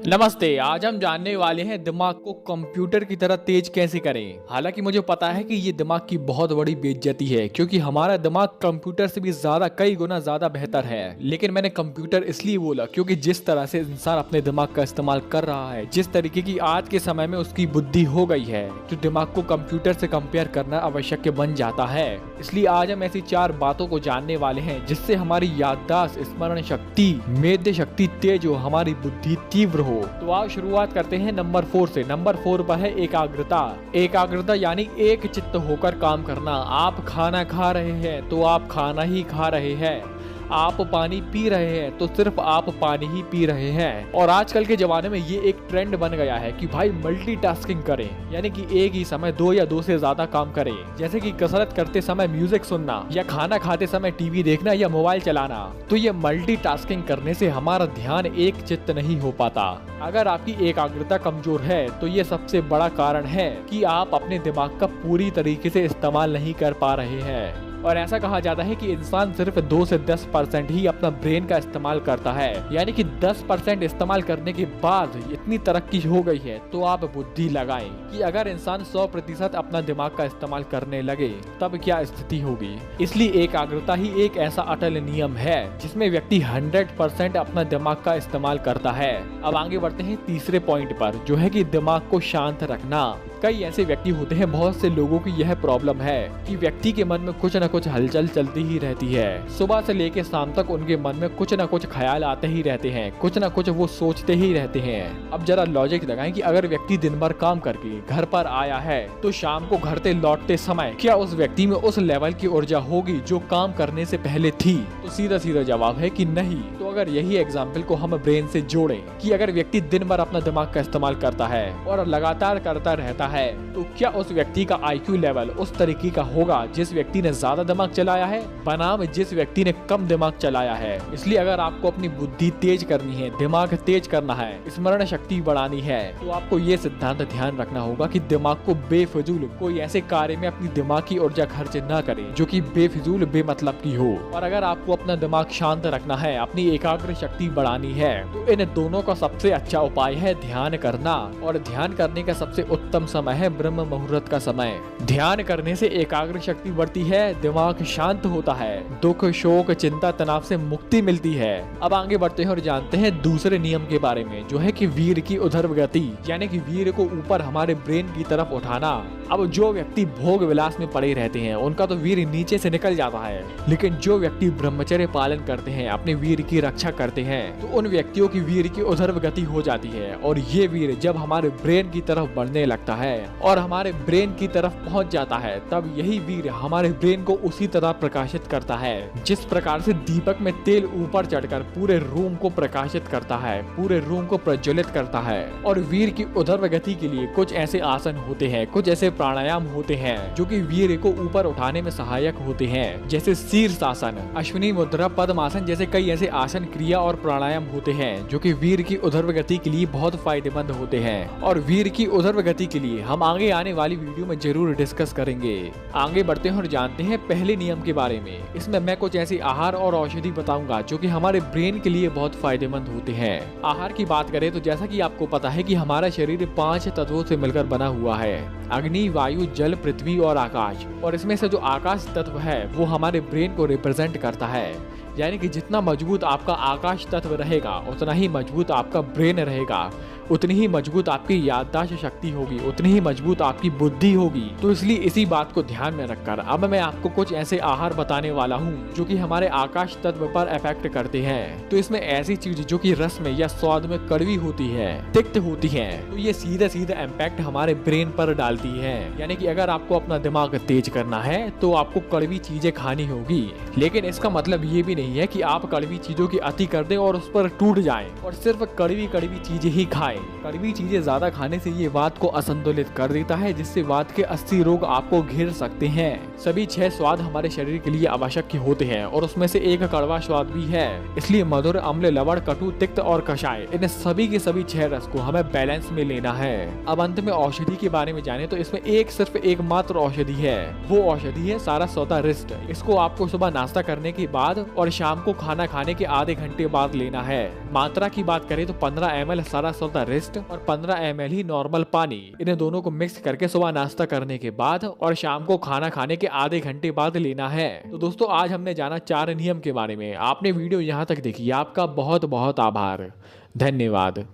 नमस्ते। आज हम जानने वाले हैं दिमाग को कंप्यूटर की तरह तेज कैसे करें। हालांकि मुझे पता है कि ये दिमाग की बहुत बड़ी बेइज्जती है, क्योंकि हमारा दिमाग कंप्यूटर से भी ज्यादा कई गुना ज्यादा बेहतर है। लेकिन मैंने कंप्यूटर इसलिए बोला क्योंकि जिस तरह से इंसान अपने दिमाग का इस्तेमाल कर रहा है, जिस तरीके की आज के समय में उसकी बुद्धि हो गई है, तो दिमाग को कंप्यूटर से कंपेयर करना आवश्यक बन जाता है। इसलिए आज हम ऐसी 4 बातों को जानने वाले हैं जिससे हमारी याददाश्त, स्मरण शक्ति, मेध शक्ति तेज हो, हमारी बुद्धि तीव्र हो। तो आओ शुरुआत करते हैं नंबर 4 से। नंबर 4 पर है एकाग्रता। एकाग्रता यानी एक चित्त होकर काम करना। आप खाना खा रहे हैं तो आप खाना ही खा रहे हैं। आप पानी पी रहे हैं तो सिर्फ आप पानी ही पी रहे हैं। और आजकल के जमाने में ये एक ट्रेंड बन गया है कि भाई मल्टीटास्किंग करें, यानी कि एक ही समय 2 या 2 से ज्यादा काम करें। जैसे कि कसरत करते समय म्यूजिक सुनना, या खाना खाते समय टीवी देखना, या मोबाइल चलाना। तो ये मल्टीटास्किंग करने से हमारा ध्यान एक चित्त नहीं हो पाता। अगर आपकी एकाग्रता कमजोर है तो ये सबसे बड़ा कारण है कि आप अपने दिमाग का पूरी तरीके से इस्तेमाल नहीं कर पा रहे हैं। और ऐसा कहा जाता है कि इंसान सिर्फ 2 से 10% ही अपना ब्रेन का इस्तेमाल करता है, यानी कि 10% इस्तेमाल करने के बाद इतनी तरक्की हो गई है। तो आप बुद्धि लगाएं कि अगर इंसान 100% अपना दिमाग का इस्तेमाल करने लगे तब क्या स्थिति होगी। इसलिए एकाग्रता ही एक ऐसा अटल नियम है जिसमें व्यक्ति 100% अपना दिमाग का इस्तेमाल करता है। अब आगे बढ़ते हैं तीसरे पॉइंट पर, जो है कि दिमाग को शांत रखना। कई ऐसे व्यक्ति होते हैं, बहुत से लोगों की यह प्रॉब्लम है कि व्यक्ति के मन में कुछ न कुछ हलचल चलती ही रहती है। सुबह से लेकर शाम तक उनके मन में कुछ न कुछ ख्याल आते ही रहते हैं, कुछ न कुछ वो सोचते ही रहते हैं। अब जरा लॉजिक लगाएं कि अगर व्यक्ति दिन भर काम करके घर पर आया है तो शाम को घर से लौटते समय क्या उस व्यक्ति में उस लेवल की ऊर्जा होगी जो काम करने से पहले थी? तो सीधा सीधा जवाब है कि नहीं। तो अगर यही एग्जाम्पल को हम ब्रेन से जोड़ें कि अगर व्यक्ति दिन भर अपना दिमाग का इस्तेमाल करता है और लगातार करता रहता है, तो क्या उस व्यक्ति का IQ लेवल उस तरीके का होगा जिस व्यक्ति ने ज्यादा दिमाग चलाया है बनाम जिस व्यक्ति ने कम दिमाग चलाया है। इसलिए अगर आपको अपनी बुद्धि तेज करनी है, दिमाग तेज करना है, स्मरण शक्ति बढ़ानी है, तो आपको ये सिद्धांत ध्यान रखना होगा कि दिमाग को बेफिजूल कोई ऐसे कार्य में अपनी दिमाग की ऊर्जा खर्च न करें जो कि बेफिजूल बेमतलब की हो। और अगर आपको अपना दिमाग शांत रखना है, अपनी एकाग्र शक्ति बढ़ानी है, तो इन दोनों का सबसे अच्छा उपाय है ध्यान करना। और ध्यान करने का सबसे उत्तम समय है ब्रह्म मुहूर्त का समय। ध्यान करने से एकाग्र शक्ति बढ़ती है, दिमाग शांत होता है, दुख, शोक, चिंता, तनाव से मुक्ति मिलती है। अब आगे बढ़ते हैं और जानते हैं दूसरे नियम के बारे में, जो है कि वीर की ऊर्ध्व गति, यानी कि वीर को ऊपर हमारे ब्रेन की तरफ उठाना। अब जो व्यक्ति भोग विलास में पड़े रहते हैं उनका तो वीर नीचे से निकल जाता है, लेकिन जो व्यक्ति ब्रह्मचर्य पालन करते हैं, अपने वीर की रक्षा करते हैं, तो उन व्यक्तियों की वीर की ऊर्ध्व गति हो जाती है। और ये वीर जब हमारे ब्रेन की तरफ बढ़ने लगता है और हमारे ब्रेन की तरफ पहुंच जाता है, तब यही वीर हमारे ब्रेन को उसी तरह प्रकाशित करता है जिस प्रकार से दीपक में तेल ऊपर चढ़कर पूरे रूम को प्रकाशित करता है, पूरे रूम को प्रज्वलित करता है। और वीर की ऊर्ध्व गति के लिए कुछ ऐसे आसन होते हैं, कुछ ऐसे प्राणायाम होते हैं जो कि वीर को ऊपर उठाने में सहायक होते हैं, जैसे शीर्षासन, अश्विनी मुद्रा, पद्मासन जैसे कई ऐसे आसन, क्रिया और प्राणायाम होते हैं जो कि वीर की ऊर्ध्व गति के लिए बहुत फायदेमंद होते हैं। और वीर की ऊर्ध्व गति के लिए हम आगे आने वाली वीडियो में जरूर डिस्कस करेंगे। आगे बढ़ते हैं और जानते हैं पहले नियम के बारे में। इसमें मैं कुछ ऐसे आहार और औषधि बताऊंगा जो कि हमारे ब्रेन के लिए बहुत फायदेमंद होते हैं। आहार की बात करें तो जैसा कि आपको पता है कि हमारा शरीर 5 तत्वों से मिलकर बना हुआ है, अग्नि, वायु, जल, पृथ्वी और आकाश। और इसमें से जो आकाश तत्व है वो हमारे ब्रेन को रिप्रेजेंट करता है, यानी कि जितना मजबूत आपका आकाश तत्व रहेगा उतना ही मजबूत आपका ब्रेन रहेगा, उतनी ही मजबूत आपकी याददाश्त शक्ति होगी, उतनी ही मजबूत आपकी बुद्धि होगी। तो इसलिए इसी बात को ध्यान में रखकर अब मैं आपको कुछ ऐसे आहार बताने वाला हूँ जो कि हमारे आकाश तत्व पर इफेक्ट करते हैं। तो इसमें ऐसी चीज जो कि रस में या स्वाद में कड़वी होती है, तिक्त होती है, तो ये सीधा सीधा इम्पैक्ट हमारे ब्रेन पर डालती है। यानी कि अगर आपको अपना दिमाग तेज करना है तो आपको कड़वी चीजें खानी होगी। लेकिन इसका मतलब ये भी नहीं है कि आप कड़वी चीजों की अति कर दें और उस पर टूट जाएं और सिर्फ कड़वी कड़वी चीजें ही खाएं। कड़वी चीजें ज्यादा खाने से ये वात को असंतुलित कर देता है, जिससे वात के 80 रोग आपको घेर सकते हैं। सभी 6 स्वाद हमारे शरीर के लिए आवश्यक होते हैं और उसमें से एक कड़वा स्वाद भी है। इसलिए मधुर, अम्ल, लवण, कटु, तिक्त और कषाय, इन सभी के सभी 6 रस को हमें बैलेंस में लेना है। अब अंत में औषधि के बारे में जाने तो इसमें सिर्फ एक मात्र औषधि है। वो औषधि है सारा सौदा रिस्ट। इसको आपको सुबह नाश्ता करने के बाद और शाम को खाना खाने के आधे घंटे बाद लेना है। मात्रा की बात करें तो 15 ml सारा सौदा रिस्ट और 15 ml ही नॉर्मल पानी, इन्हें दोनों को मिक्स करके सुबह नाश्ता करने के बाद और शाम को खाना खाने के आधे घंटे बाद लेना है। तो दोस्तों, आज हमने जाना 4 नियम के बारे में। आपने वीडियो यहाँ तक देखी, आपका बहुत बहुत आभार, धन्यवाद।